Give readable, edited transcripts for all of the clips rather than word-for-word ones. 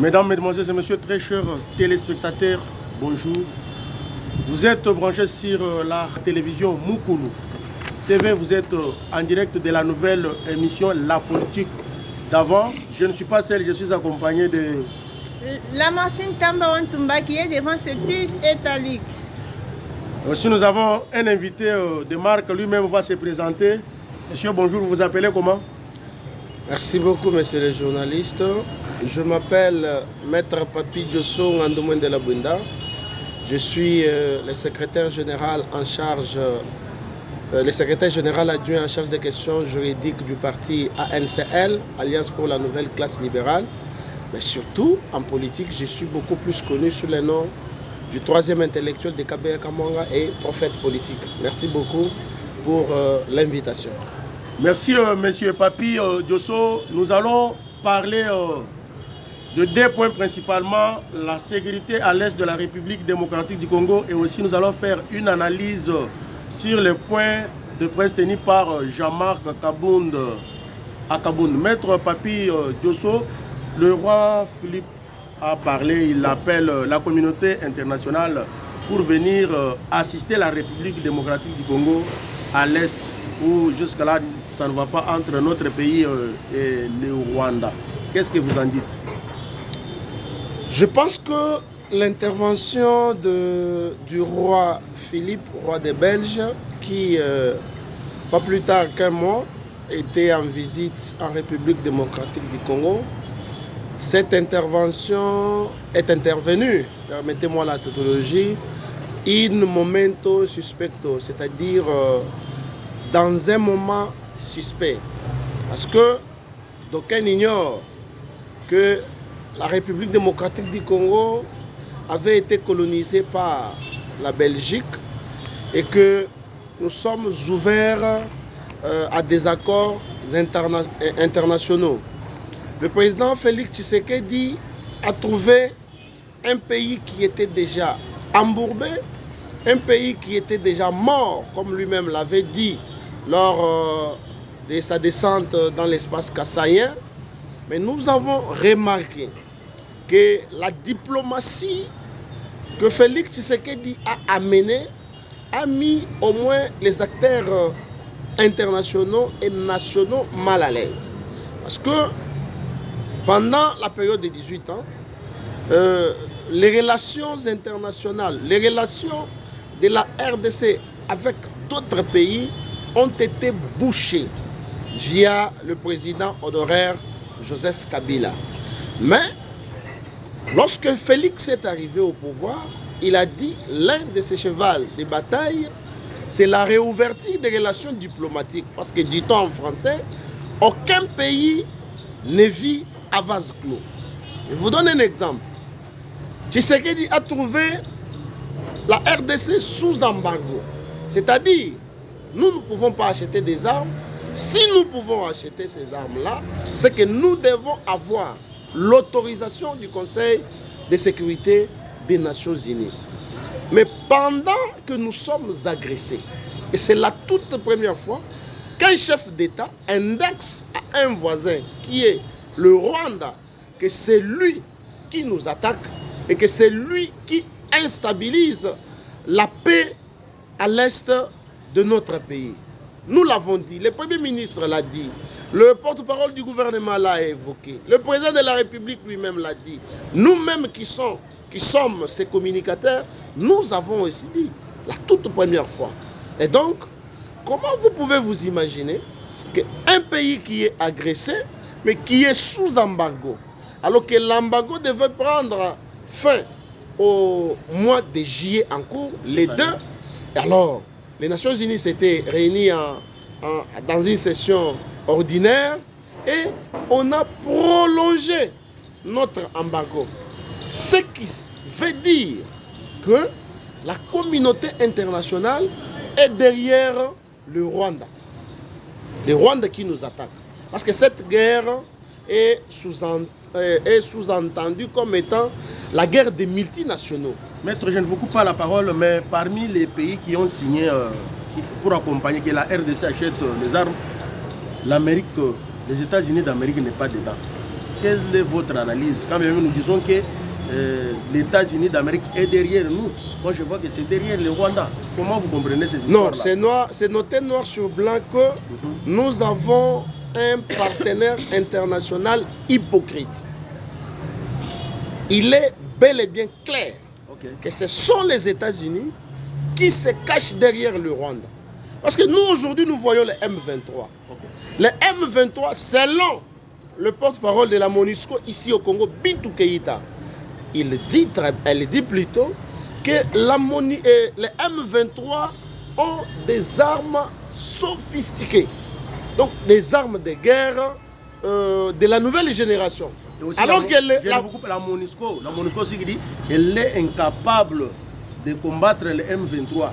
Mesdames, Mesdemoiselles et Messieurs, très chers téléspectateurs, bonjour. Vous êtes branchés sur la télévision Mukulu TV, vous êtes en direct de la nouvelle émission La Politique d'avant. Je ne suis pas seul, je suis accompagné de... Lamartine Tamba Wantumba qui est devant ce tige étalique. Aussi nous avons un invité de marque, lui-même va se présenter. Monsieur, bonjour, vous vous appelez comment? Merci beaucoup, monsieur le journaliste. Je m'appelle Maître Papi Djosso Ngandoumen de la Bunda. Je suis le secrétaire général en charge, le secrétaire général adjoint en charge des questions juridiques du parti ANCL, Alliance pour la Nouvelle Classe Libérale. Mais surtout, en politique, je suis beaucoup plus connu sous le nom du troisième intellectuel de Kabea Kamanga et prophète politique. Merci beaucoup pour l'invitation. Merci, monsieur Papi Djosso. Nous allons parler de deux points principalement, la sécurité à l'est de la République démocratique du Congo, et aussi nous allons faire une analyse sur les points de presse tenus par Jean-Marc Kabound à Kabound. Maître Papi Djosso, le roi Philippe a parlé, il appelle la communauté internationale pour venir assister la République démocratique du Congo à l'est, où jusque-là ça ne va pas entre notre pays et le Rwanda. Qu'est-ce que vous en dites? Je pense que l'intervention du roi Philippe, roi des Belges, qui, pas plus tard qu'un mois, était en visite en République démocratique du Congo, cette intervention est intervenue, permettez-moi la tautologie, in momento suspecto, c'est-à-dire dans un moment suspect. Parce que d'aucuns ignorent que la République démocratique du Congo avait été colonisée par la Belgique et que nous sommes ouverts à des accords internationaux. Le président Félix Tshisekedi a trouvé un pays qui était déjà embourbé, un pays qui était déjà mort, comme lui-même l'avait dit lors de sa descente dans l'espace kassaïen. Mais nous avons remarqué que la diplomatie que Félix Tshisekedi a amenée a mis au moins les acteurs internationaux et nationaux mal à l'aise. Parce que pendant la période de 18 ans, les relations internationales, les relations de la RDC avec d'autres pays ont été bouchées via le président honoraire Joseph Kabila. Mais lorsque Félix est arrivé au pouvoir, il a dit l'un de ses chevals de bataille, c'est la réouverture des relations diplomatiques. Parce que, dit-on en français, aucun pays ne vit à vase clos. Je vous donne un exemple. Tshisekedi a trouvé la RDC sous embargo. C'est-à-dire, nous ne pouvons pas acheter des armes. Si nous pouvons acheter ces armes-là, c'est que nous devons avoir l'autorisation du Conseil de sécurité des Nations Unies. Mais pendant que nous sommes agressés, et c'est la toute première fois qu'un chef d'État indexe à un voisin qui est le Rwanda, que c'est lui qui nous attaque et que c'est lui qui instabilise la paix à l'est de notre pays. Nous l'avons dit, le Premier ministre l'a dit, le porte-parole du gouvernement l'a évoqué, le président de la République lui-même l'a dit. Nous-mêmes qui sommes ces communicateurs, nous avons aussi dit la toute première fois. Et donc, comment vous pouvez vous imaginer qu'un pays qui est agressé, mais qui est sous embargo, alors que l'embargo devait prendre fin au mois de juillet en cours, les deux, alors les Nations Unies s'étaient réunies dans une session ordinaire et on a prolongé notre embargo. Ce qui veut dire que la communauté internationale est derrière le Rwanda. Le Rwanda qui nous attaque. Parce que cette guerre est sous-entendu comme étant la guerre des multinationaux. Maître, je ne vous coupe pas la parole, mais parmi les pays qui ont signé pour accompagner que la RDC achète les armes, l'Amérique, les États-Unis d'Amérique n'est pas dedans. Quelle est votre analyse? Quand même nous disons que les États-Unis d'Amérique est derrière nous. Moi je vois que c'est derrière le Rwanda. Comment vous comprenez ces histoires-là? Non, c'est noté noir sur blanc que nous avons un partenaire international hypocrite. Il est bel et bien clair que ce sont les États-Unis qui se cachent derrière le Rwanda. Parce que nous, aujourd'hui, nous voyons les M23. Les M23, selon le porte-parole de la MONUSCO ici au Congo, Bintou Keïta, elle dit plutôt que les M23 ont des armes sophistiquées. Donc, des armes de guerre de la nouvelle génération. Alors que la MONUSCO aussi dit qu'elle est incapable de combattre les M23.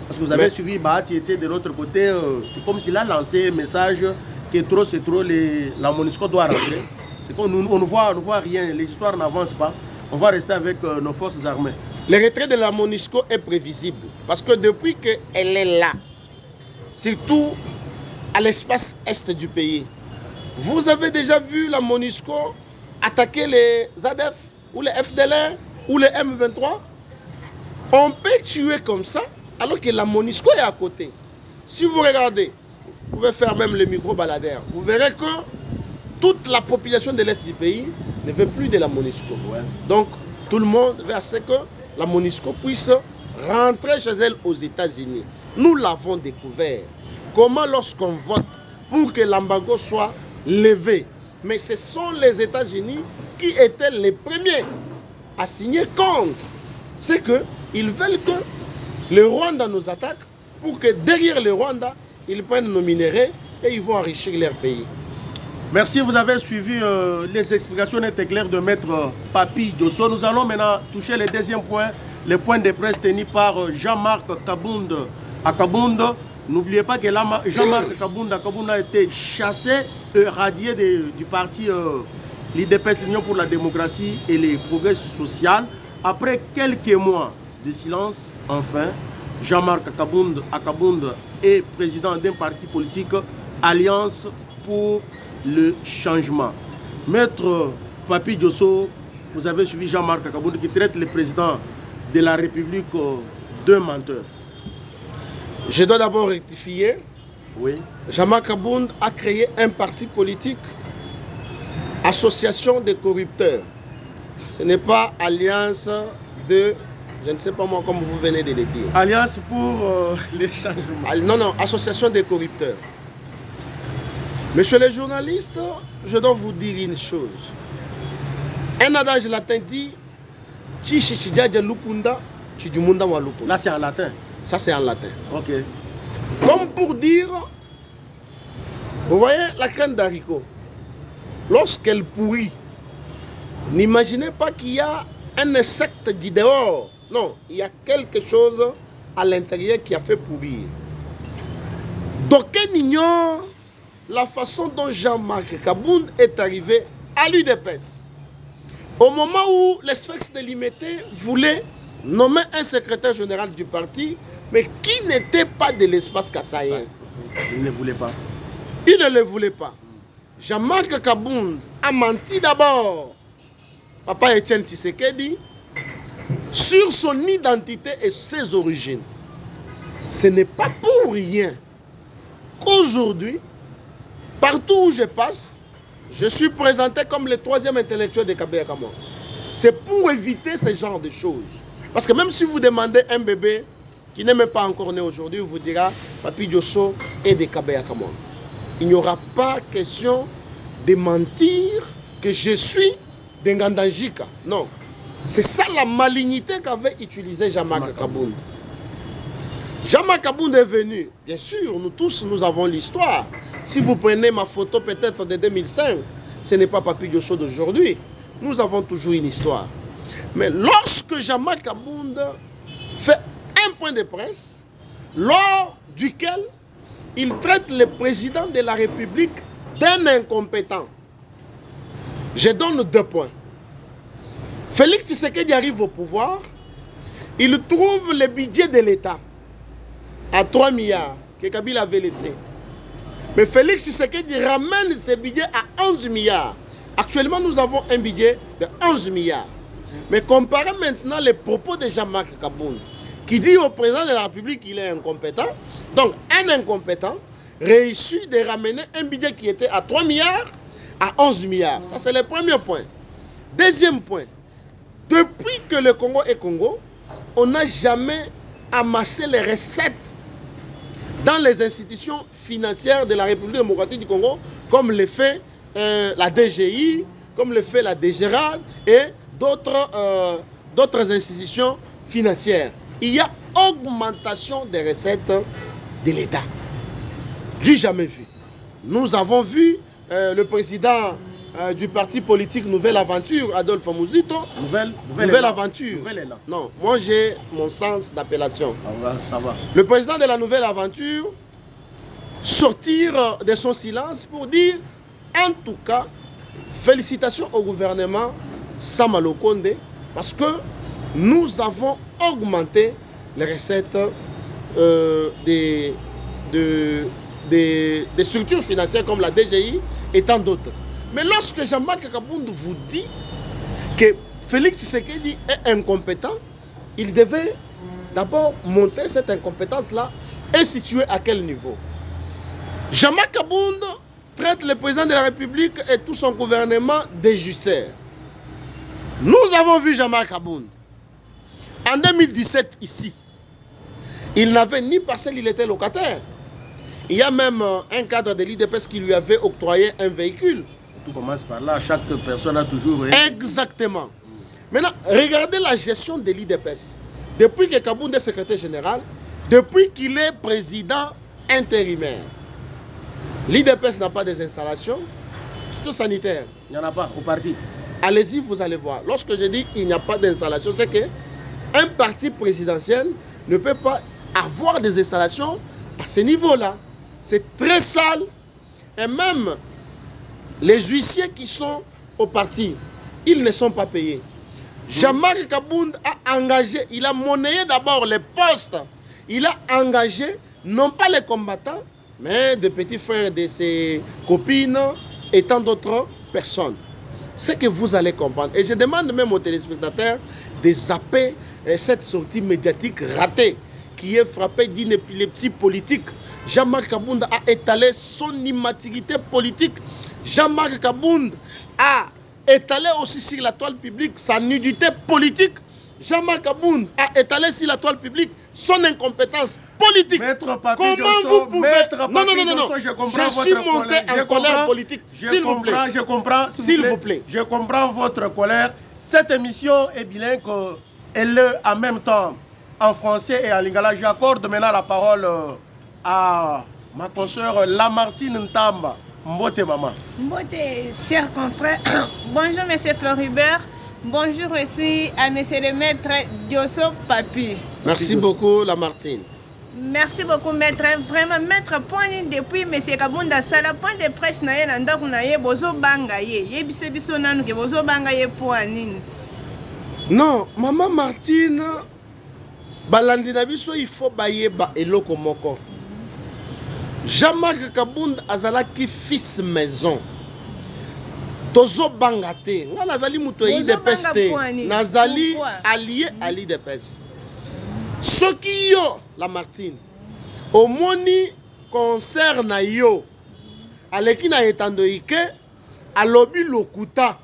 Parce que vous avez suivi, Bahati était de l'autre côté, c'est comme s'il a lancé un message que trop c'est trop, la MONUSCO doit rentrer. C'est qu'on ne voit rien, les histoires n'avancent pas. On va rester avec nos forces armées. Le retrait de la MONUSCO est prévisible. Parce que depuis qu'elle est là, surtout à l'espace est du pays, vous avez déjà vu la MONUSCO attaquer les ADF ou les FDLR ou les M23. On peut tuer comme ça alors que la MONUSCO est à côté. Si vous regardez, vous pouvez faire même le micro-baladeur, vous verrez que toute la population de l'Est du pays ne veut plus de la MONUSCO. Donc tout le monde veut à ce que la MONUSCO puisse rentrer chez elle aux États-Unis. Nous l'avons découvert. Comment lorsqu'on vote pour que l'embargo soit levé, mais ce sont les États-Unis qui étaient les premiers à signer contre. C'est qu'ils veulent que le Rwanda nous attaque pour que derrière le Rwanda, ils prennent nos minéraux et ils vont enrichir leur pays. Merci, vous avez suivi les explications nettes et claires de Maître Papi Djosso. Nous allons maintenant toucher le deuxième point, le point de presse tenu par Jean-Marc Kabound à Kabound. N'oubliez pas que Jean-Marc Kabound a été chassé et radié du parti l'IDPS, l'Union pour la démocratie et les progrès social. Après quelques mois de silence, enfin, Jean-Marc Kabound est président d'un parti politique, Alliance pour le changement. Maître Papi Djosso, vous avez suivi Jean-Marc Kabound qui traite le président de la République d'un menteur. Je dois d'abord rectifier. Oui. Jean-Marc Kabound a créé un parti politique, Association des corrupteurs. Ce n'est pas Alliance de, je ne sais pas moi comme vous venez de le dire. Alliance pour les changements. Non, non, Association des corrupteurs. Monsieur les journalistes, je dois vous dire une chose. Un adage latin dit Là, c'est en latin. Ça, c'est en latin. Ok. Comme pour dire, vous voyez la graine d'haricot, lorsqu'elle pourrit, n'imaginez pas qu'il y a un insecte du dehors. Non, il y a quelque chose à l'intérieur qui a fait pourrir. D'aucuns ignorent la façon dont Jean-Marc Kabound est arrivé à l'UDPS. Au moment où les Sphinx délimité voulaient nommer un secrétaire général du parti, mais qui n'était pas de l'espace kassaïen. Il ne voulait pas. Il ne le voulait pas. Jean-Marc Kabound a menti d'abord, Papa Etienne Tshisekedi, sur son identité et ses origines. Ce n'est pas pour rien qu'aujourd'hui, partout où je passe, je suis présenté comme le troisième intellectuel de Kabé Kamon. C'est pour éviter ce genre de choses. Parce que même si vous demandez un bébé qui n'est même pas encore né aujourd'hui, il vous dira Papi Djosso est de Kabé Kamon. Il n'y aura pas question de mentir que je suis d'Ngandajika. Non. C'est ça la malignité qu'avait utilisé Jean-Marc Kabound. Jean-Marc Kabound est venu. Bien sûr, nous tous, nous avons l'histoire. Si vous prenez ma photo peut-être de 2005, ce n'est pas Papi Djosso d'aujourd'hui. Nous avons toujours une histoire. Mais lorsque Jean-Marc Kabound fait un point de presse, lors duquel il traite le président de la République d'un incompétent, Je donne 2 points. Félix Tshisekedi arrive au pouvoir, il trouve le budget de l'État à 3 milliards que Kabila avait laissé. Mais Félix Tshisekedi ramène ce budget à 11 milliards. Actuellement, nous avons un budget de 11 milliards. Mais comparez maintenant les propos de Jean-Marc Kabound, qui dit au président de la République qu'il est incompétent. Donc, un incompétent réussit de ramener un budget qui était à 3 milliards à 11 milliards. Ça, c'est le premier point. Deuxième point. Depuis que le Congo est Congo, on n'a jamais amassé les recettes dans les institutions financières de la République démocratique du Congo, comme le fait la DGI, comme le fait la DGRAD et d'autres institutions financières. Il y a augmentation des recettes de l'État. Du jamais vu. Nous avons vu le président du parti politique Nouvelle Aventure, Adolphe Mouzito. Nouvelle Aventure. Non, moi j'ai mon sens d'appellation. Ça va. Le président de la Nouvelle Aventure sortir de son silence pour dire, en tout cas, félicitations au gouvernement Samalo Konde, parce que nous avons augmenté les recettes des structures financières comme la DGI et tant d'autres. Mais lorsque Jean-Marc Kabound vous dit que Félix Tshisekedi est incompétent, il devait d'abord monter cette incompétence-là et situer à quel niveau. Jean-Marc Kabound traite le président de la République et tout son gouvernement d'injusteurs. Nous avons vu Jean-Marc Kabound en 2017 ici. Il n'avait ni parcelle, il était locataire. Il y a même un cadre de l'IDPS qui lui avait octroyé un véhicule. Tout commence par là, chaque personne a toujours... Exactement. Maintenant, regardez la gestion de l'IDPS. Depuis que Kabound est secrétaire général, depuis qu'il est président intérimaire, l'IDPS n'a pas des installations sanitaires. Il n'y en a pas au parti. Allez-y, vous allez voir. Lorsque je dis qu'il n'y a pas d'installation, c'est qu'un parti présidentiel ne peut pas avoir des installations à ce niveau-là. C'est très sale. Et même les huissiers qui sont au parti, ils ne sont pas payés. Jean-Marc Kabound a engagé, il a monnayé d'abord les postes. Il a engagé, non pas les combattants, mais des petits frères de ses copines et tant d'autres personnes. C'est que vous allez comprendre. Et je demande même aux téléspectateurs de zapper cette sortie médiatique ratée qui est frappée d'une épilepsie politique. Jean-Marc Kabound a étalé son immaturité politique. Jean-Marc Kabound a étalé aussi sur la toile publique sa nudité politique. Jean-Marc Kabound a étalé sur la toile publique son incompétence politique. Maître Papi Comment Dosso, vous pouvez... Maître Papi Non, Dosso, je comprends je suis votre monté colère. en colère politique. S'il vous plaît. Je comprends, s'il vous plaît. Je comprends votre colère. Cette émission est bilingue. Elle est en même temps en français et en lingala. J'accorde maintenant la parole à ma consoeur Lamartine Ntamba. Mbote maman. Mbote, chers confrères. Bonjour monsieur Floribert. Bonjour aussi à monsieur le maître Dosso Papi. Merci beaucoup Lamartine. Merci beaucoup maître. Vraiment maître point depuis monsieur Kabunda sala point de presse na ye ndako na ye bozo banga ye. Yebise biso nanu ke bozo banga ye point nini. Non, maman Martine balandi na biso il faut bayeba eloko moko. Jean-Marc Kabound azalaki fils maison. Tozo bangate. Nga nazali muto IDPS te. Nazali allié à l'IDPS. Soki yo Lamartine omoni concert na yo aleki na etandoike alobi lokuta.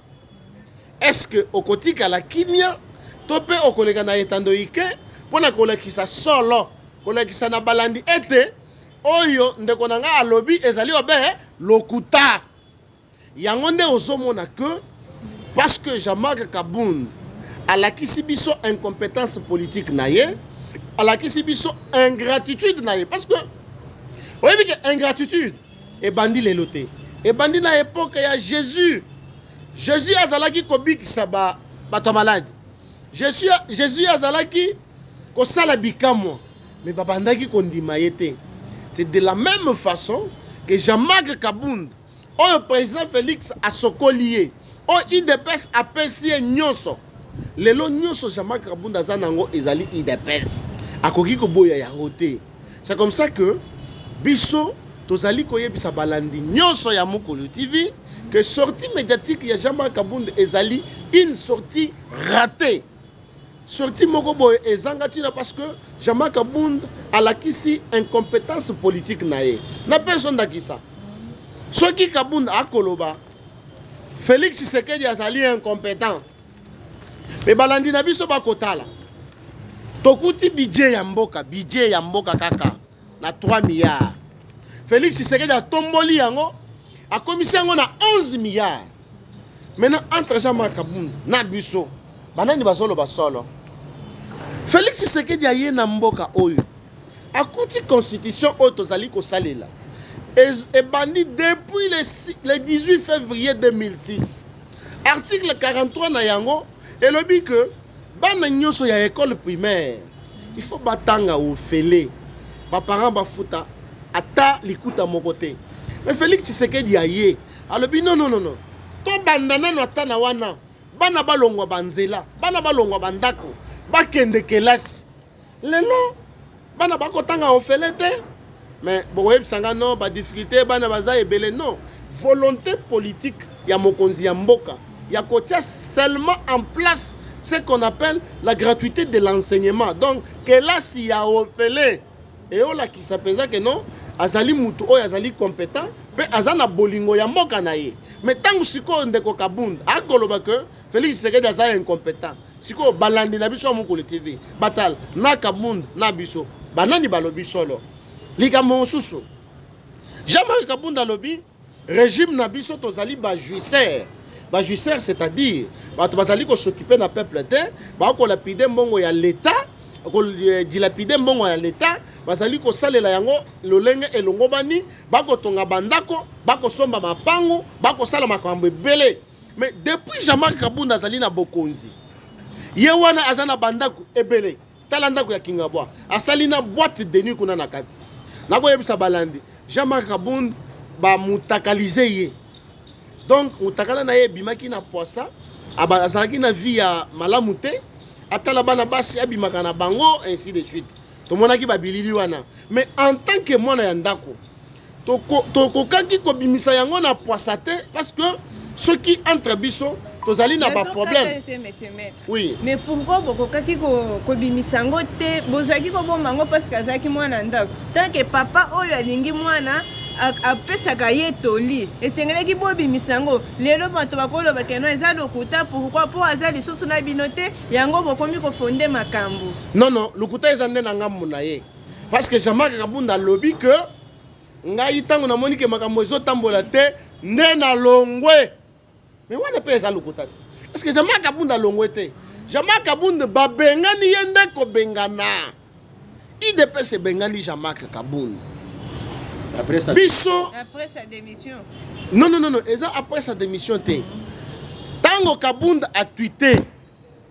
Est-ce que okotika la kimia tope okoleka na etandoike pona kolekisa solo kolekisa na balandi ete oyo ndeko na nga alobi ezali obe lokuta. Yango nde ozomona que parce que Jean-Marc Kabound alakisi biso incompétence politique na ye, alakisi biso ingratitude na ye, parce que oyebi ke ingratitude ebandi lelo te, ebandi na époque ya Jésus. Jésus azalaki kobikisa bato malade. Jésus azalaki kosala bikamwa, mais babandaki kondima ye te. C'est de la même façon que Jean-Marc Kabound, le président Félix a sokolié, o IDPS apesi nyonso lelo nyonso Jean-Marc Kabunda zanango ezali IDPS akoki koboya yango te. C'est comme ça que biso tozali koyebisa balandi nyonso ya Mukulu TV que sortie médiatique ya Jean-Marc Kabunda ezali une sortie ratée. Sortie moko boye ezanga tina parce que Jean-Marc Kabunda alakisi incompétence politique na ye. Na personne dakisa. Soki Kabunda akoloba Félix Tshisekedi azali incompétent. Mais balandi na biso bakotala. Tokuti budget ya mboka kaka na 3 milliards. Félix Tshisekedi a tomboli yango a commis yango na 11 milliards. Maintenant entre Jean-Marc Kabunda na biso banani basolo basolo. Félix Tshisekedi a ye na mboka oyo. Akuti constitution oyo tozali kosalela. Et bandi depuis le 18 février 2006. Article 43 na yango elobi que bana nyonso ya école primaire il faut batanga au fele. Ba parents ba futa ata likuta mokote. Mais Félix Tshisekedi a ye. Alobi non. To bandana no ata na wana. Bana balongwa banzela, bana balongwa bandako, bakende kelasi. Lelo bana bakotanga au fele te. Mais boyeb sanga non ba difficulté bana baza ebele non. Volonté politique ya mokonzi ya mboka. Ya kotia seulement en place ce qu'on appelle la gratuité de l'enseignement. Donc kelasi ya ofele et ola qui s'appelle que non azali mutu oyo azali compétent pe azana bolingo ya mboka na ye. Mais tangu siko ndeko Kabunda akoloba que Félix Tshisekedi azali incompétent. Siko balandi na biso Mukulu TV. Batal na Kabunda na biso. Banani balobi solo. Likambo mosusu. Jean-Marc Kabunda lobi régime na biso tozali ba juisseur. Ba juisseur c'est-à-dire bato bazali ko s'occuper na peuple te, ba ko lapide mbongo ya l'état, ko dilapide mbongo ya l'état, bazali ko salela yango lolenge elongo bani, ba ko tonga bandako, ba ko somba mapango, ba ko sala makambo ebele. Mais depuis Jean-Marc Kabunda azali na bokonzi. Ye wana azana bandako ebele. Tala ndako ya Kingabwa. Asali na boîte de nuit kuna na kati. Na ko yebisa balandi. Jean-Marc Kabunda ba mutakalize ye. Donc mutakala na ye bimaki na poisa, azalaki na vie ya malamu te, atala bana basi abimaka na bango ainsi de suite. Tomonaki ba bilili wana. Mais en tant que mwana ya ndako, tokokaki kobimisa yango na poisa te parce que ceux qui entre biso tozali na ba problème. Oui. Mais pourquoi bokokaki kobimisa ngo te, bozaki ko bombango parce que azaki mwana ndako. Tant que papa oyo alingi mwana apesaka ye toli esengelaki bobimisa yango lelo bato bakoloba keno eza lokuta pourquoi po aza lisusu na bino te yango bokomi kofonde makambo. Non lokuta eza nde na ngambo na ye parce que Jean-Marc Kabunda lobi que ngai tango na moni ke makambo ezotambola te nde na longwe. Mais wana pe eza lokuta te parce que Jean-Marc Kabunda longwe te. Jean-Marc Kabunda babengani ye nde kobengana. IDPS bengani Jean-Marc Kabunda. Après sa démission. Non. Après sa démission. Tango Kabunda a tweeté,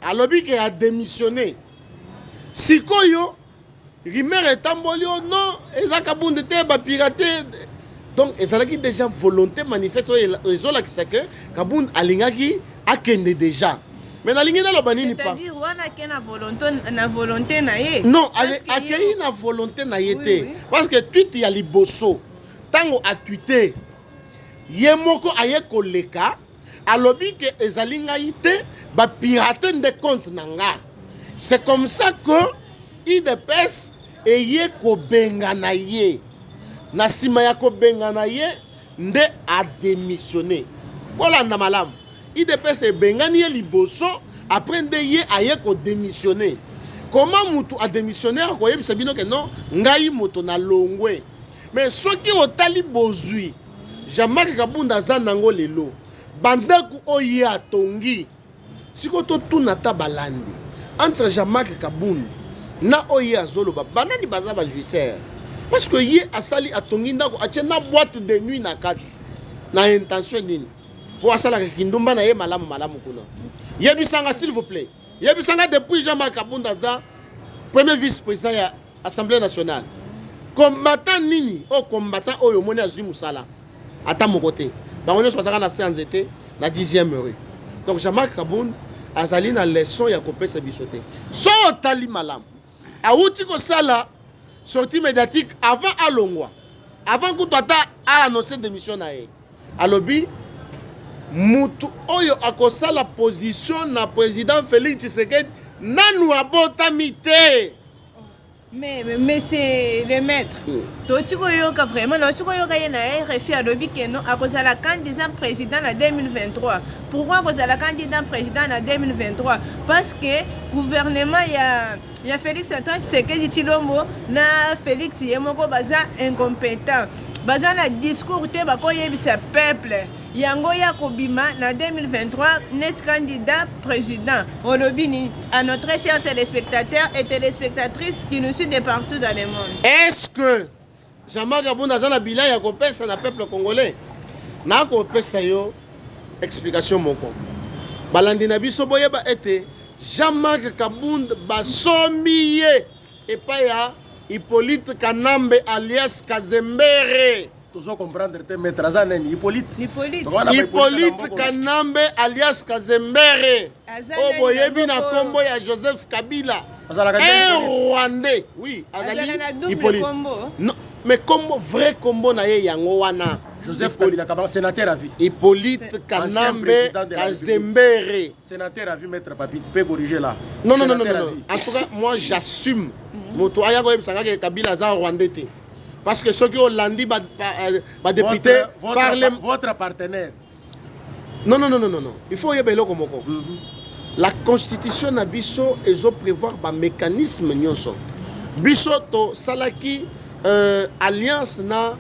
alobi qu'il a démissionné. Sikoyo, Rimer et Tambolio, non, Eza Kabunda te ba piraté. Donc, Eza qui déjà volonté manifeste, Ezola qui sait que Kabunda alingaki akende déjà. Mais na lingi na lo banini pas. C'est-à-dire wana ke na volonté na ye. Non, akei na volonté na ye te. Parce que tweet ya liboso tango a tweeté ye moko aye koleka alobi ke ezali ngai te ba pirater de compte nanga. C'est comme ça que IDPS eye ko benga na ye. Na sima ya ko benga na ye nde a démissionné. Voilà na malamu. IDPS e bengani ye liboso après nde ye aye ko démissionner. Comment mutu a démissionné ko yebisa bino ke non ngai moto na longwe. Mais ceux qui ont tali bozui Jean-Marc Kabunda zanango lelo bandaku oye atongi siko to tunata balandi entre Jean-Marc Kabunda na oye azoloba banani baza ba juisseur parce que ye asali atongi ndako atie na boîte de nuit na kati na intention nini pour asala kindumba na ye malamu kuna. Yebisanga s'il vous plaît. Yebisanga depuis Jean-Marc Kabunda za premier vice-président ya Assemblée nationale. Combattant nini o combattant oyo moni azwi musala ata mokote. Bango nyonso basaka na séance été na 10e rue. Donc Jean-Marc Kabound azali na leçon ya kopesa bisote. So tali malam. Auti ko sala sortie médiatique avant alongwa. Avant que Tata a annoncé démission na ye. Alobi mutu oyo akosala position na président Félix Tshisekedi nanu abotami te. Mais c'est le maître. Tochikoyoka vraiment, Tochikoyoka yena RFI a lobby que non, à cause de la candidat président en 2023. Pourquoi à cause de la candidat président en 2023? Parce que gouvernement il y a Félix Antoine Tshisekedi Tshilombo na Félix Yemoko baza incompétent. Baza na discours te bakoyebisa peuple. Yango ya kobima na 2023 n'est candidat président. On lobby à notre chers téléspectateurs et téléspectatrices qui nous suivent de partout dans le monde. Est-ce que Jean-Marc Kabound a un bilan ya kopesa na peuple congolais? Na kopesa yo explication moko. Balandi na biso boyeba ete Jean-Marc Kabound basomiye epa ya Hippolyte Kanambe alias Kazembere. Toujours comprendre te maître Azanen Hippolyte. Hippolyte Kanambe alias Kazembere. Oboyebi na kombo ya Joseph Kabila. Un Rwandais. Oui, azali Hippolyte. Non, mais combo vrai combo na ye yango wana. Joseph Kabila Kabila, sénateur à vie. Hippolyte Kanambe Kazembere. Sénateur à vie, maître Papi, tu peux corriger là. Non. En tout cas, moi j'assume. Moto ayago ebisanga ke Kabila za Rwandais te. Parce que ceux qui ont landi député votre partenaire. Non. Il faut y aller comme la constitution na biso ezo prévoir ba mécanisme nyonso. Biso to salaki alliance na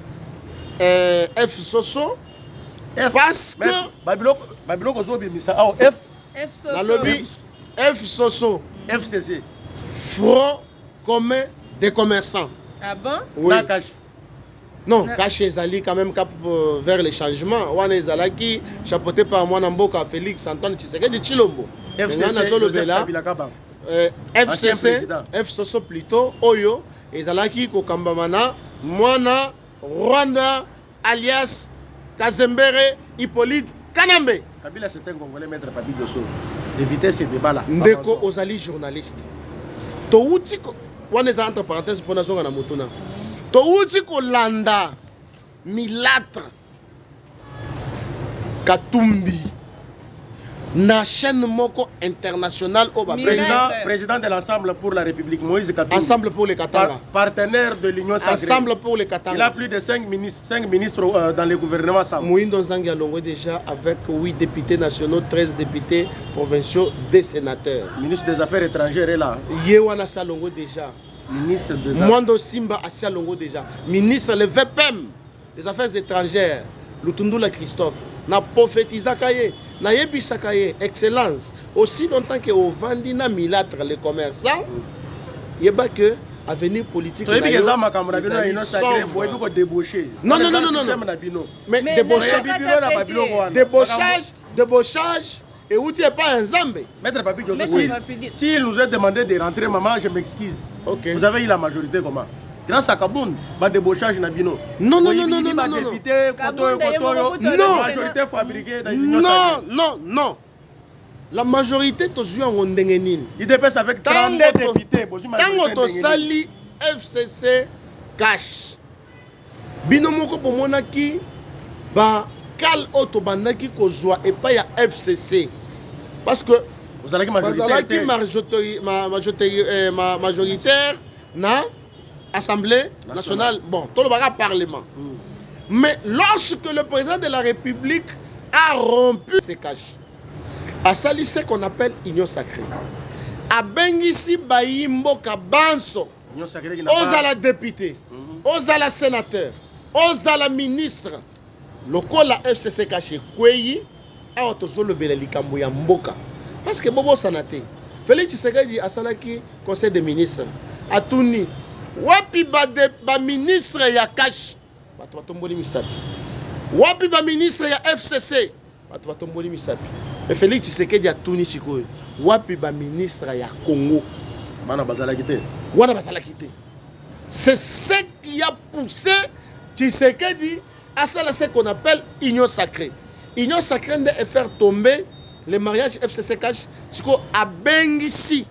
F Soso parce que Babylon kozo bimisa F Soso. La lobby F Soso FCC. Front commun des commerçants. Ah bon? Oui. Non, Na... caché Zali quand même cap vers les changements. Wana ezalaki chapeauté par Mwana Mboka Félix Antoine Tshisekedi Tshilombo. FCC, F Soso plutôt Oyo ezalaki kokambamana Mwana Rwanda alias Kazembere Hippolyte Kanambe. Kabila c'est un Congolais maître Papi Dosso. Évitez ces débats là. Ndeko ozali journaliste. To uti wana eza entre parenthèses pour nazonga na motuna. To uti ko landa milâtre Katumbi na chaîne moko internationale au président de l'Ensemble pour la République Moïse Katumbi. Ensemble pour les Katanga. Partenaire de l'Union sacrée. Ensemble pour les Katanga. Il a plus de 5 ministres dans le gouvernement ensemble. Moïndo Nzangi Alongo déjà avec 8 députés nationaux, 13 députés provinciaux, des sénateurs. Ministre des Affaires étrangères est là. Yewana Salongo déjà. Ministre des Affaires. Mwando Simba Asialongo déjà. Ministre le VPM des Affaires étrangères. Lutundula Christophe. Na prophétisa kaye, na yebisa kaye, excellence. Aussi longtemps que au vandi na milâtre les commerçants, yeba que avenir politique. Non. Mais débauchage, et où tu n'es pas un zambé. Maître Papi, s'il nous a demandé de rentrer, maman, je m'excuse. Okay. Vous avez eu la majorité comment? Grâce à Kabound, pas de débauchage na bino. Non. Majorité fabriquée dans l'Union sacrée. Non. La majorité tozui en ndengenine. Il dépasse avec 32 députés. Tango to sali FCC cash. Bino moko pomonaki ba kal auto bandaki kozwa et pas ya FCC. Parce que vous allez majoritaire na Assemblée nationale, bon, tout le bagarre parlement. Mais lorsque le président de la République a rompu ses caches, a sali ce qu'on appelle union sacrée, a bengisi Bayimbo Kabanso, aux député, aux sénateur, aux ministre, lokola FCC caché, Kweyi, a otozolo belalikambo ya mboka. Parce que Bobo Sanate, Félix Tshisekedi a salaki conseil des ministres, a tourné. Wapi ba ministre ya cash bato batomboli misapi. Wapi ba ministre ya FCC bato batomboli misapi. Mais Félix Tshisekedi a tuni sikoyo. Wapi ba ministre ya Congo bana bazala kité. Wana bazala kité. C'est ce qui a poussé Tshisekedi à ce qu'on appelle union sacrée. Union sacrée de faire tomber le mariage FCC cash siko abengisi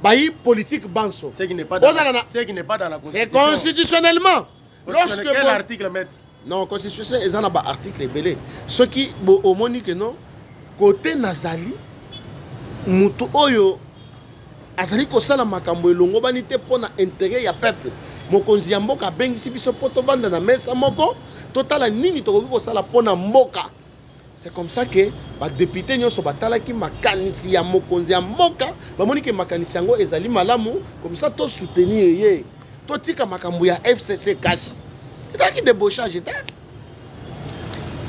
bayi politique banso. Ce qui n'est pas dans la Constitution. C'est constitutionnellement. Lorsque quel article mettre? Non, constitution ils en a ba article belé. Ce qui au monique non côté nazali mutu oyo azali ko sala makambo elongo bani te pona intérêt ya peuple. Mokonzi ya mboka bengisi biso poto banda na mesa moko totala nini tokoki ko sala pona mboka. C'est comme ça que les députés nyonso batalaki makanisi ya mokonzi ya mboka bamoni ke makanisi yango ezali malamu comme ça to soutenir ye to tika makambo ya FCC cash etaki débauchage eta.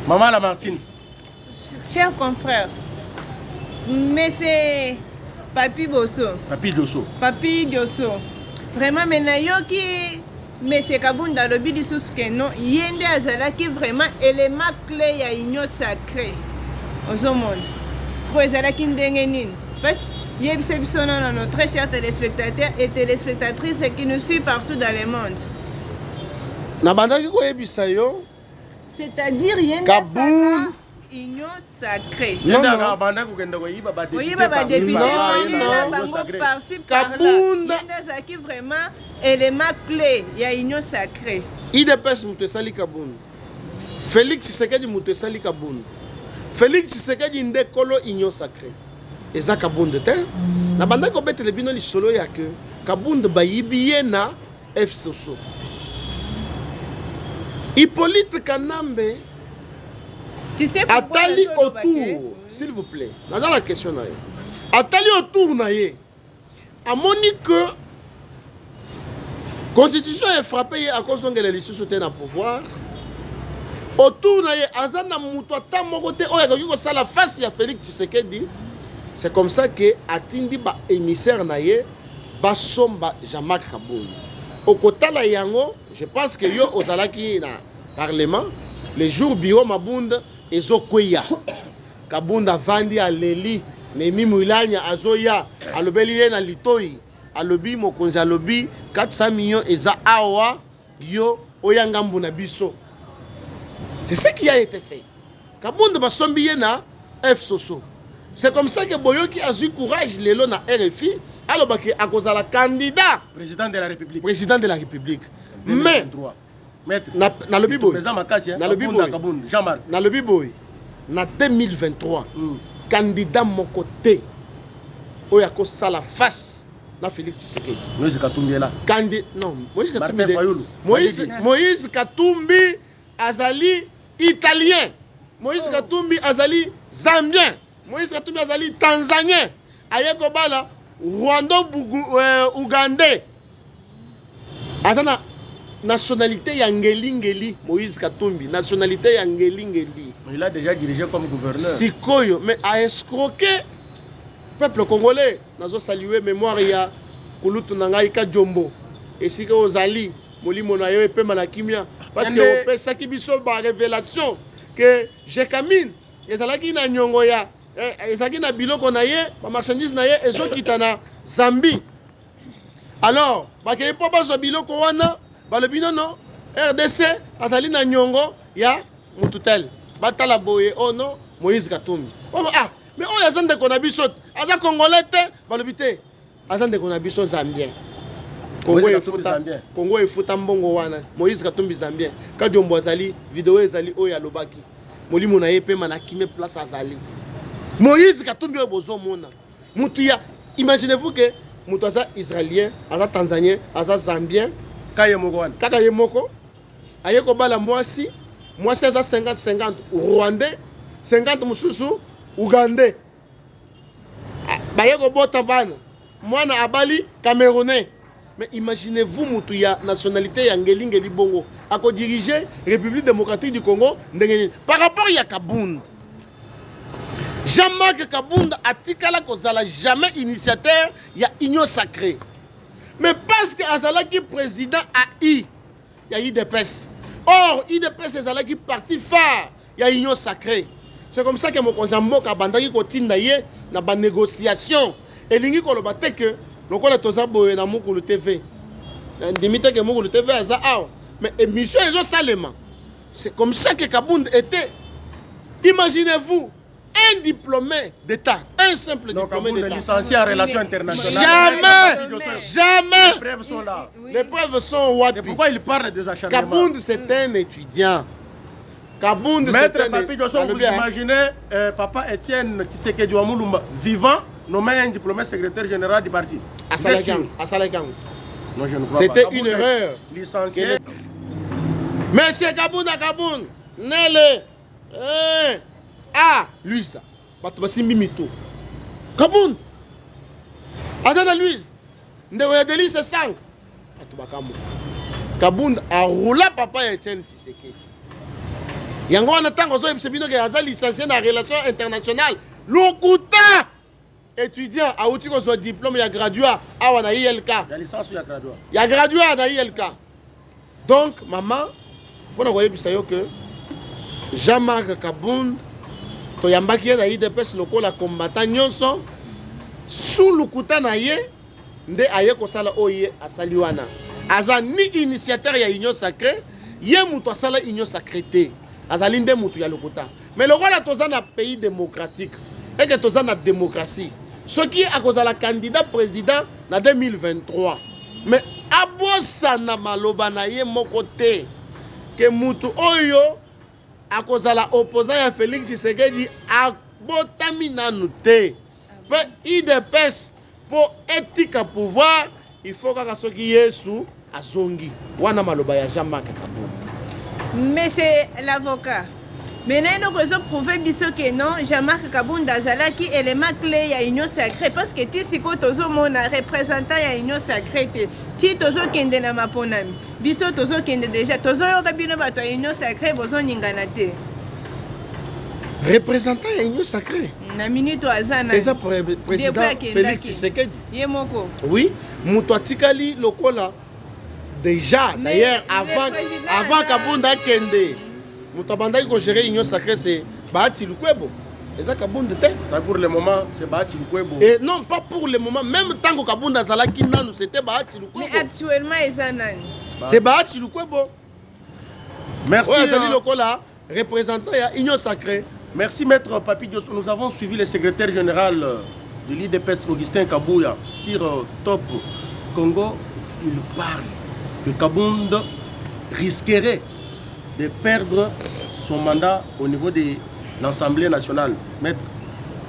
Maman Lamartine, cher confrère, mais c'est Papi Bosso. Papi Diosso. Vraiment maintenant yo ki Monsieur Kabunda lobi lisusu ke non yende azalaki vraiment élément clé ya union sacrée ozomona siko ezalaki ndenge nini parce que yebisa biso non nos très chers téléspectateurs et téléspectatrices qui nous suivent partout dans le monde na bandaki koyebisa yo c'est-à-dire yende Kabunda union sacrée non non banda kokenda koyiba ba député bango par-ci par-là yende azalaki vraiment élément clé, il y a union sacrée. IDPS mutu sali Kabunda. Félix Tshisekedi mutu sali Kabunda. Félix Tshisekedi ndekolo union sacrée. Eza Kabunda te. Na banda ko betele bino li solo ya que Kabunda bayibiye na FCC. Hippolyte Kanambe tu sais pourquoi Atali autour, s'il vous plaît. Dans la question na ye. Atali autour na ye. Amoni que Constitution est frappée à cause de l'élection soutien au pouvoir. Autour de Azana Moutoua Tamogote, la face de Félix Tshisekedi. C'est comme ça que Atindi ba émissaire naye Basomba Jean-Marc Kabunda. Au côté la yango, je pense que yo ozalaki na parlement les jours bio mabunda ezokweya. Kabunda vandi a leli Nemi Moulanya azoya alobeli na litoi. Alobi mokonzi alobi 400 millions eza awa yo oyangambu na biso. C'est ce qui a été fait. Kabunda basombi na FCC. C'est comme ça que Boyoki a eu courage lelo na RFI alobaki akozala candidat président de la République. Président de la République. Mais na lobi boy. Na lobi boy. Jean-Marc. Na lobi boy. Na 2023 candidat mon côté oyako sala face na Félix Tshisekedi. Moïse Katumbi est là. Non, Moïse Katumbi azali italien. Moïse Katumbi azali zambien. Moïse Katumbi azali tanzanien. Ayeko bala Rwanda Ougandais. Atana nationalité ya ngeli Moïse Katumbi, nationalité ya ngeli. Il a déjà dirigé comme gouverneur. Sikoyo mais a escroqué peuple congolais. Nazo saluer mémoire ya Kulutu Nangai Kajombo. Et si que ozali molimo na yo epema na kimia parce que opesaki biso ba révélation que Jekamine ezalaki na nyongo ya ezalaki na biloko na ye ba marchandise na ye ezokita na Zambie. Alors bakeye po bazo biloko wana balobi non RDC azali na nyongo ya mututel batala boye oh non Moïse Katumbi. Ah mais on a zande ko na biso aza congolais te balobi te azande ko na biso zambien. Congo efuta mbongo wana Moïse Katumbi zambien Kajombo azali vidéo ezali oyo alobaki molimo na ye pe manakime place azali Moïse Katumbi oyo bozomona mutu ya imaginez-vous que mutu aza israélien aza tanzanien aza zambien kaka ye moko aye kobala mwasi aza 50-50 rwandais 50 mususu ougandais baye kobota bana mwana abali camerounais. Mais imaginez-vous Moutouya, nationalité Yangelingeli Bongo, à diriger République démocratique du Congo. Par rapport à Kabunda, Jean-Marc Kabunda a tikala kozala jamais initiateur, il y a union sacrée. Mais parce que Azala qui président AI, il y a IDPS. Or, IDPS les Azala qui parti phare, il y a union sacrée. C'est comme ça que mon konzambo kabandaki kotinda ye na ba négociation. Et lingi kolobate que donc on a tous aboyé na Mukulu TV. Limite que Mukulu TV a ça. Mais émission ils ont salement. C'est comme ça que Kabunda était. Imaginez-vous un diplômé d'État, un simple diplômé Kabound est d'État. licencié en relations internationales. Jamais. Les preuves sont là. Les preuves sont wapi. C'est pourquoi il parle des acharnements. Kabound, c'est un étudiant. Kabound, c'est Maître un Papi Diosso, vous imaginez Papa Étienne Tshisekedi Wamulumba vivant, nommé un diplômé secrétaire général du parti. À Salagang. Non, je ne crois pas. C'était une erreur. Licencié. Monsieur Kabound à Kabound, Nele. Ah, Luisa. Batubasimbi mito. Kabound. Adana Luisa. Ndewe Delice Sang. Batubakamu. Kabound a roulé Papa Étienne Tshisekedi. Yango wana tango zo ebisebino ke aza licencié na relations internationales. Lokuta étudiant a outi ko so diplôme ya graduat awa na ILK. Ya licence ya graduat. Ya graduat na ILK. Donc maman, pona ko yebisa yo que Jean-Marc Kabound to yambaki na IDPS lokola combattant nyonso sous lukuta na ye nde aye ko sala oye asali wana. Aza ni initiateur ya union sacrée, ye muto asala union sacrée. Azali nde mutu ya lokuta. Mais lokola toza na pays démocratique et que toza na démocratie. Ce qui a causé la candidat président en 2023. Mais abosa na maloba na ye mokote que mutu oyo a causé la opposant ya Félix Tshisekedi abotami nanu te. Pe IDPS pour éthique à pouvoir, il faut que soki Yesu azongi. Wana maloba ya Jean-Marc Kabound. Mais c'est l'avocat. Maintenant, nous avons prouvé que non, Jean-Marc Kabound azalaki élément clé ya union sacrée parce que ti siko tozo mona représentant ya union sacrée ti tozo kende na maponami. Biso tozo kende déjà tozo yoka bino bato ya union sacrée bozo ningana te. Représentant ya union sacrée. Na minute azana. Eza président Félix Tshisekedi. Yemoko. Oui, muto atikali lokola. Déjà, d'ailleurs, avant Kabound Kende, Moutabanda qui gérer l'union sacrée, c'est Bahati Lukwebo. Et ça, Kabound était. Pour le moment, c'est Bahati Lukwebo. Et non, pas pour le moment. Même tant que Kabound Azalaki Nanou, c'était Bahati Lukwebo. Mais actuellement, c'est Bahati Lukwebo. Merci. Oui, Azali Lokola, représentant de l'union sacrée. Merci, Maître Papi Diosso. Nous avons suivi le secrétaire général de l'IDPS, Augustin Kabouya, sur Top Congo. Il parle que Kabound risquerait de perdre son mandat au niveau de l'Assemblée nationale. Maître,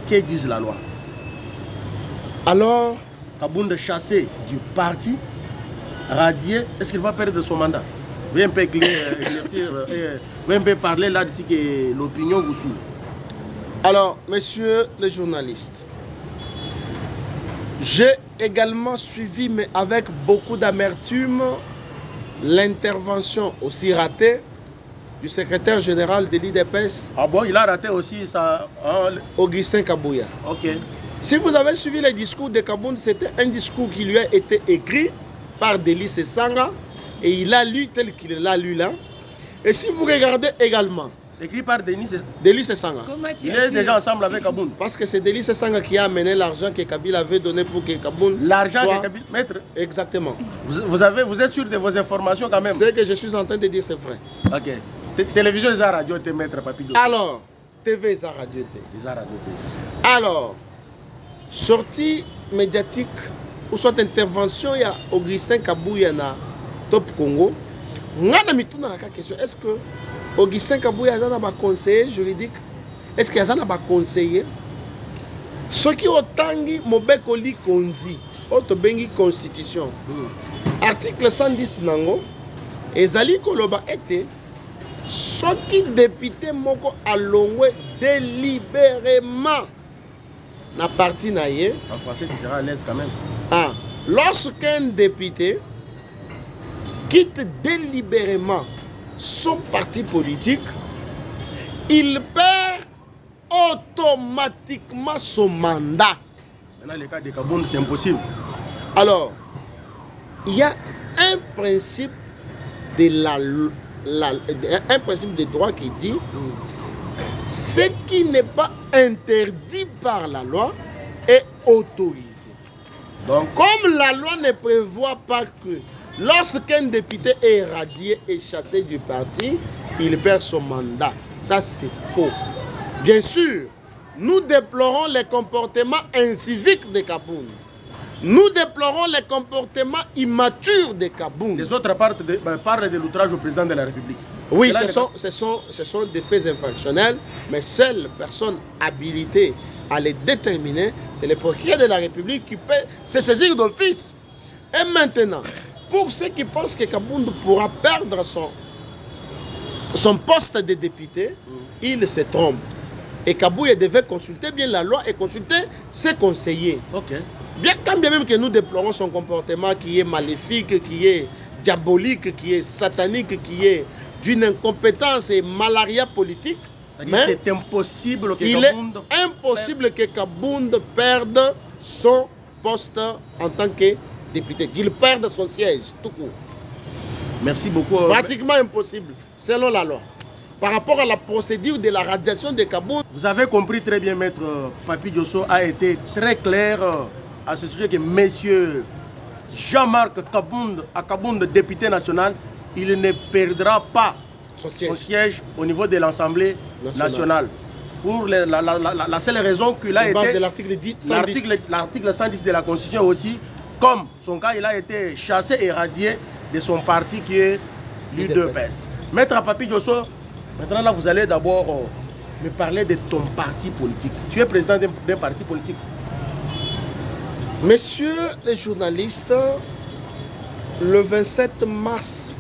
que dit la loi? Alors, Kabound chassé du parti, radié, est-ce qu'il va perdre son mandat? Vous un peu éclaircir, vous un peu parler là d'ici que l'opinion vous suit. Alors, messieurs les journalistes, j'ai également suivi, mais avec beaucoup d'amertume, l'intervention aussi ratée du secrétaire général de l'IDPS. Ah bon, il a raté aussi ça, hein? Augustin Kabouya. Ok. Si vous avez suivi le discours de Kabound, c'était un discours qui lui a été écrit par Delice Sanga et il a lu tel qu'il l'a lu là. Et si vous regardez également, écrit par Delice Sanga. Il est déjà ensemble avec Kabound. Parce que c'est Delice Sanga qui a amené l'argent que Kabila avait donné pour que Kabound l'argent soit... que Kabila... Maître. Exactement. Vous êtes sûr de vos informations quand même? Ce que je suis en train de dire, c'est vrai. Ok. Télévision et radio, t'es Maître Papi Diosso. Alors, TV et radio. Alors, sortie médiatique ou soit intervention, il y a Augustin Kabouya na Top Congo. On a mis tout dans la question. Est-ce que Augustin Kabouya a un conseiller juridique? Est-ce qu'il y a un conseiller? Ce qui est tangi mobekoli konzi, otobengi constitution. Article 110 nango, ezali koloba ete, ce qui député moko alongwe délibérément na parti na ye. En français, tu seras à l'aise quand même. Ah, lorsqu'un député quitte délibérément son parti politique, il perd automatiquement son mandat. Maintenant, le cas de Kabound, c'est impossible. Alors, il y a un principe de un principe de droit qui dit ce qui n'est pas interdit par la loi est autorisé. Donc, comme la loi ne prévoit pas que lorsqu'un député est radié et chassé du parti, il perd son mandat. Ça, c'est faux. Bien sûr, nous déplorons les comportements inciviques de Kabound. Nous déplorons les comportements immatures de Kabound. Les autres parlent de l'outrage au président de la République. Oui, ce sont des faits infractionnels, mais seule personne habilitée à les déterminer, c'est le procureur de la République qui peut se saisir d'office. Et maintenant, pour ceux qui pensent que Kabound pourra perdre son poste de député, ils se trompent. Et Kabouye devait consulter bien la loi et consulter ses conseillers. Okay. Bien, quand bien même que nous déplorons son comportement qui est maléfique, qui est diabolique, qui est satanique, qui est d'une incompétence et malaria politique, c'est impossible que Kabound perde son poste en tant que député, qu'il perde son siège, tout court. Merci beaucoup. Pratiquement impossible, selon la loi. Par rapport à la procédure de la radiation de Kabound. Vous avez compris très bien, maître Papi Diosso a été très clair à ce sujet que monsieur Jean-Marc Kabound, député national, il ne perdra pas son siège au niveau de l'Assemblée nationale. Pour la seule raison qu'il a été... de l'article 110 de la Constitution aussi, comme son cas, il a été chassé et radié de son parti qui est l'UDPS. Maître Papi Diosso, maintenant là, vous allez d'abord me parler de ton parti politique. Tu es président d'un parti politique. Messieurs les journalistes, le 27 mars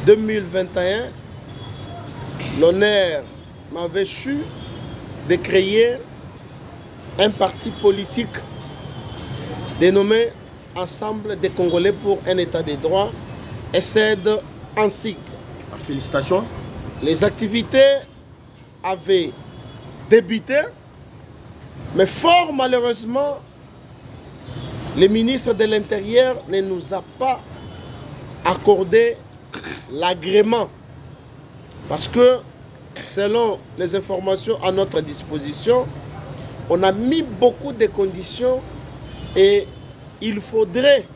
2021, l'honneur m'avait su de créer un parti politique dénommé Ensemble des Congolais pour un État de droit, ESSED en cycle. Félicitations. Les activités avaient débuté, mais fort malheureusement, le ministre de l'Intérieur ne nous a pas accordé l'agrément. Parce que, selon les informations à notre disposition, on a mis beaucoup de conditions et il faudrait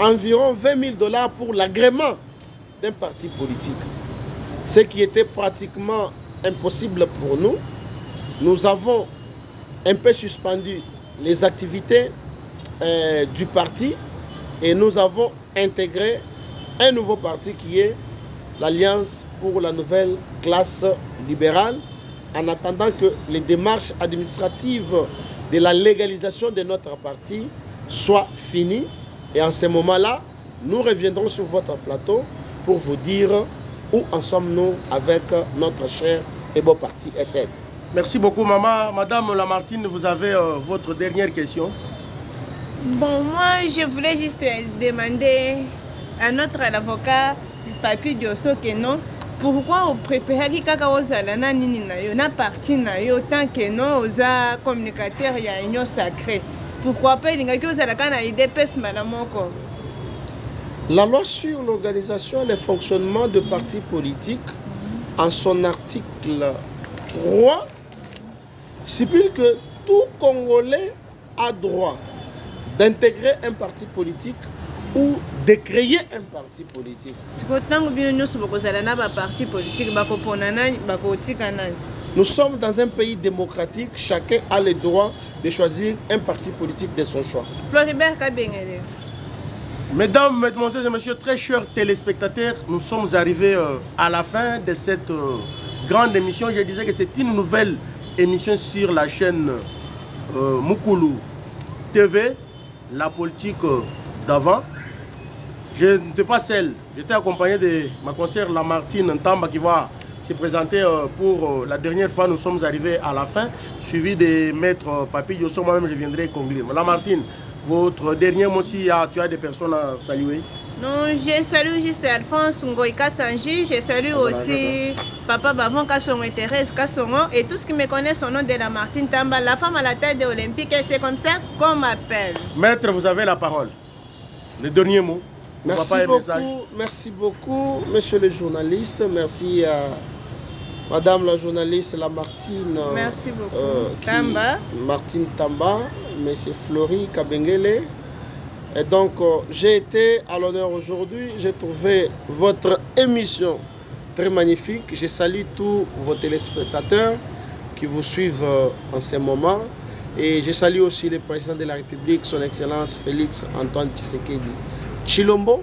environ 20 000 $ pour l'agrément d'un parti politique. Ce qui était pratiquement impossible pour nous. Nous avons un peu suspendu les activités du parti et nous avons intégré un nouveau parti qui est l'Alliance pour la nouvelle classe libérale, en attendant que les démarches administratives de la légalisation de notre parti soient finies. Et en ce moment-là, nous reviendrons sur votre plateau pour vous dire où en sommes-nous avec notre cher et beau parti ESSED. Merci beaucoup, maman. Madame Lamartine, vous avez votre dernière question. Bon, moi, je voulais juste demander à notre avocat, Papi Diosso, que non, pourquoi vous préférez que parti tant que non aux communicateurs il y a une union sacrée. Pourquoi pas il y a des La loi sur l'organisation et le fonctionnement de partis politiques, en son article 3, stipule que tout Congolais a droit d'intégrer un parti politique ou de créer un parti politique. Nous sommes dans un pays démocratique, chacun a le droit de choisir un parti politique de son choix. Mesdames, mesdemoiselles et messieurs, très chers téléspectateurs, nous sommes arrivés à la fin de cette grande émission. Je disais que c'est une nouvelle émission sur la chaîne Mukulu TV, la politique d'avant. Je n'étais pas seul, j'étais accompagné de ma conseillère Lamartine Ntamba qui va se présenter pour la dernière fois. Nous sommes arrivés à la fin, suivi de maître Papi Diosso. Moi-même, je viendrai conclure. Lamartine, votre dernier mot, si tu as des personnes à saluer? Non, je salue juste Alphonse Ngoïka Sanji, je salue aussi Papa Bavon Kassongo et Thérèse Kassongo et tous qui me connaissent au nom de Lamartine Ntamba, la femme à la tête de Olympique, et c'est comme ça qu'on m'appelle. Maître, vous avez la parole. Le dernier mot. Merci beaucoup, monsieur le journaliste. Merci à madame la journaliste Lamartine. Merci beaucoup. Martine Tamba, monsieur Flori Kabengele. Et donc, j'ai été à l'honneur aujourd'hui. J'ai trouvé votre émission très magnifique. Je salue tous vos téléspectateurs. qui vous suivent en ce moment. Et je salue aussi le président de la République, son Excellence Félix Antoine Tshisekedi Tshilombo.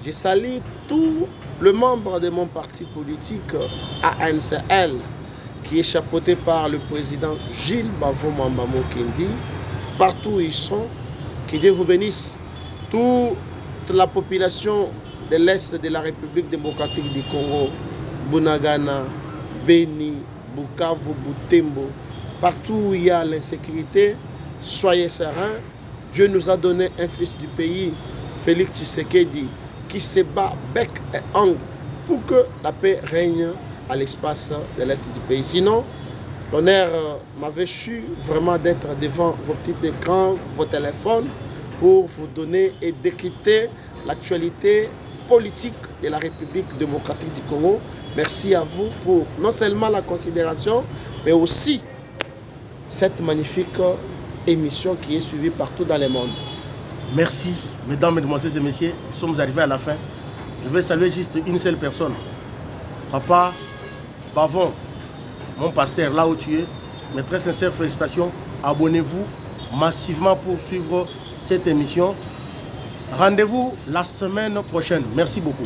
Je salue tous les membres de mon parti politique ANCL, qui est chapeauté par le président Gilles Bavo Mambamo Kendi, partout où ils sont. Que Dieu vous bénisse. Toute la population de l'Est de la République démocratique du Congo, Bunagana, Beni, Bukavu, Butembo, partout où il y a l'insécurité, soyez sereins. Dieu nous a donné un fils du pays, Félix Tshisekedi, qui se bat bec et ongle pour que la paix règne à l'espace de l'Est du pays. Sinon, l'honneur m'avait su vraiment d'être devant vos petits écrans, vos téléphones, pour vous donner et décrypter l'actualité politique de la République démocratique du Congo. Merci à vous pour non seulement la considération, mais aussi cette magnifique émission qui est suivie partout dans le monde. Merci, mesdames, mesdemoiselles et messieurs. Nous sommes arrivés à la fin. Je vais saluer juste une seule personne. Papa Bavon, mon pasteur, là où tu es, mes très sincères félicitations. Abonnez-vous massivement pour suivre cette émission. Rendez-vous la semaine prochaine. Merci beaucoup.